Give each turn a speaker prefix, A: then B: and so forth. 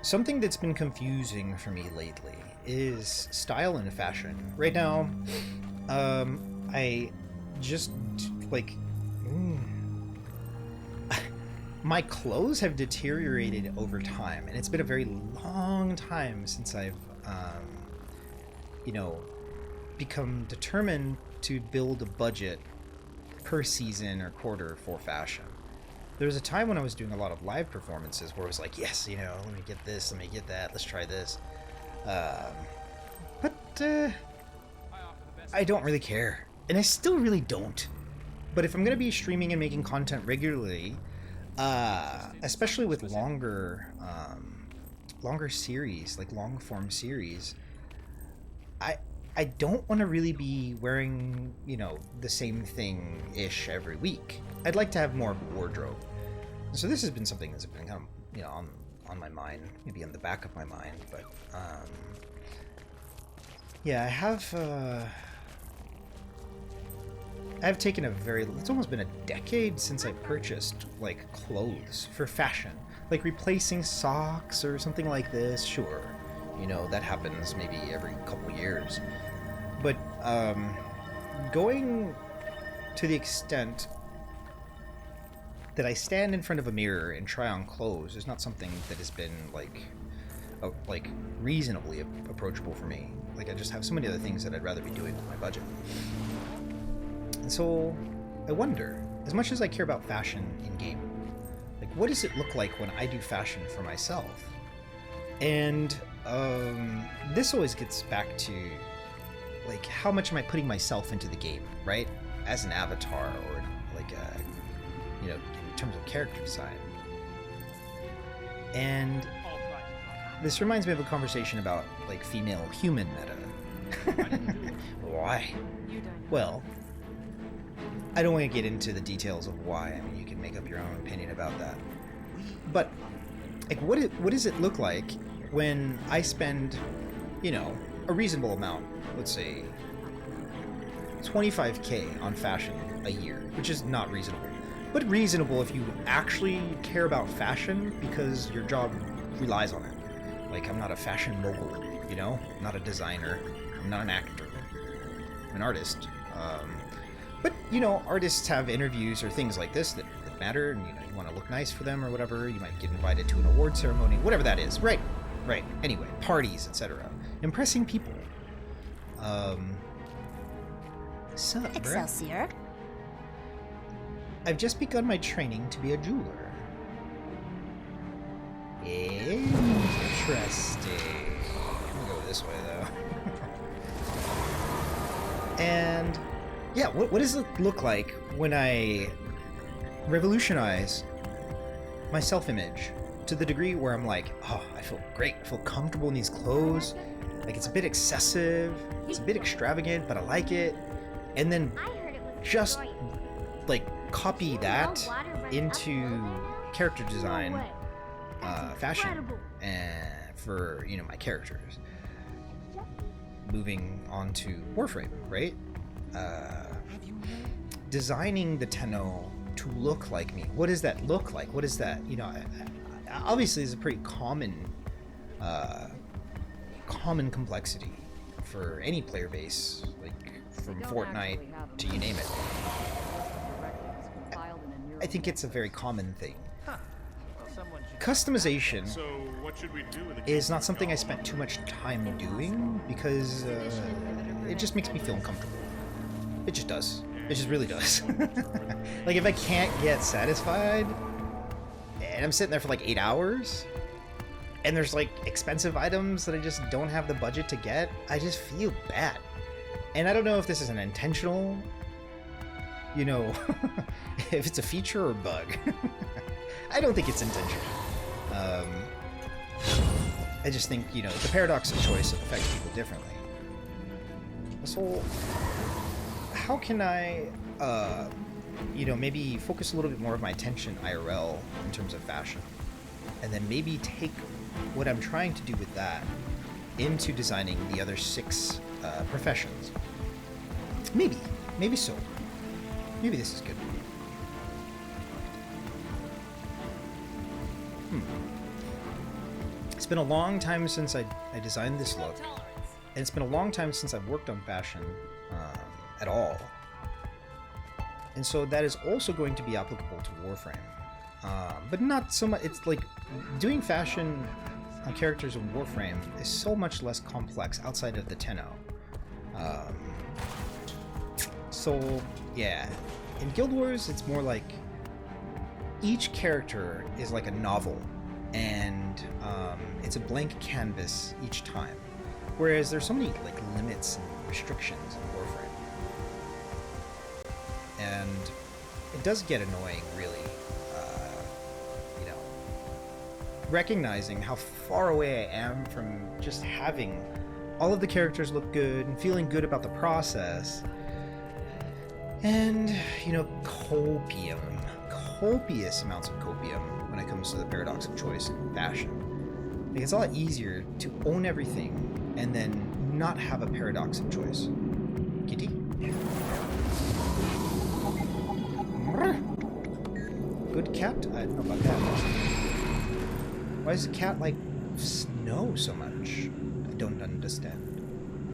A: Something that's been confusing for me lately is style and fashion. Right now, I just like my clothes have deteriorated over time, and it's been a very long time since I've, you know, become determined to build a budget per season or quarter for fashion. There was a time when I was doing a lot of live performances where I was like, yes, you know, let me get this, let me get that, let's try this. But I don't really care. And I still really don't. But if I'm going to be streaming and making content regularly, especially with longer series, like long form series, I don't want to really be wearing, you know, the same thing-ish every week. I'd like to have more of a wardrobe. And so this has been something that's been kind of, you know, on my mind, maybe on the back of my mind, but, yeah, I've taken it's almost been a decade since I purchased, like, clothes for fashion. Like, replacing socks or something like this, sure. You know, that happens maybe every couple years. But, going to the extent that I stand in front of a mirror and try on clothes is not something that has been, like reasonably approachable for me. Like, I just have so many other things that I'd rather be doing with my budget. And so, I wonder, as much as I care about fashion in-game, like, what does it look like when I do fashion for myself? And, this always gets back to, like, how much am I putting myself into the game, right? As an avatar, or, like, you know, in terms of character design. And this reminds me of a conversation about, like, female human meta. Why? Well, I don't want to get into the details of why. I mean, you can make up your own opinion about that. But, like, what does it look like when I spend, you know, a reasonable amount, let's say 25k on fashion a year, which is not reasonable, but reasonable if you actually care about fashion because your job relies on it. Like, I'm not a fashion mogul, you know? I'm not a designer. I'm not an actor. I'm an artist. But, you know, artists have interviews or things like this that matter, and, you know, you want to look nice for them or whatever. You might get invited to an award ceremony, whatever that is. Right. Anyway, parties, etc. Impressing people. Sup, bruh?
B: Excelsior.
A: I've just begun my training to be a jeweler. Interesting. I'm gonna go this way, though. And, yeah, what does it look like when I revolutionize my self-image to the degree where I'm like, oh, I feel great, I feel comfortable in these clothes, like, it's a bit excessive, it's a bit extravagant, but I like it, and then just, like, copy that into character design, fashion, and for, you know, my characters. Moving on to Warframe, right? Designing the Tenno to look like me. What does that look like? What is that? You know, obviously, it's a pretty common complexity for any player base, like from Fortnite to you name it. I think it's a very common thing. Customization is not something I spent too much time doing because it just makes me feel uncomfortable. It just does. It just really does. Like, if I can't get satisfied and I'm sitting there for like 8 hours and there's like expensive items that I just don't have the budget to get, I just feel bad. And I don't know if this is an intentional, you know, if it's a feature or a bug. I don't think it's intentional. I just think, you know, the paradox of choice affects people differently. So, how can I, you know, maybe focus a little bit more of my attention IRL in terms of fashion? And then maybe take what I'm trying to do with that into designing the other 6 professions. Maybe so. Maybe this is good. It's been a long time since I designed this look, and it's been a long time since I've worked on fashion at all. And so that is also going to be applicable to Warframe. But not so much. It's like doing fashion on characters in Warframe is so much less complex outside of the Tenno. So yeah, in Guild Wars it's more like each character is like a novel, and it's a blank canvas each time. Whereas there's so many like limits and restrictions in Warframe. And it does get annoying, really, recognizing how far away I am from just having all of the characters look good and feeling good about the process. And, copious amounts of copium when it comes to the paradox of choice in fashion. Like, it's a lot easier to own everything and then not have a paradox of choice. Kitty? Good cat? I don't know about that. Why does the cat like snow so much? I don't understand.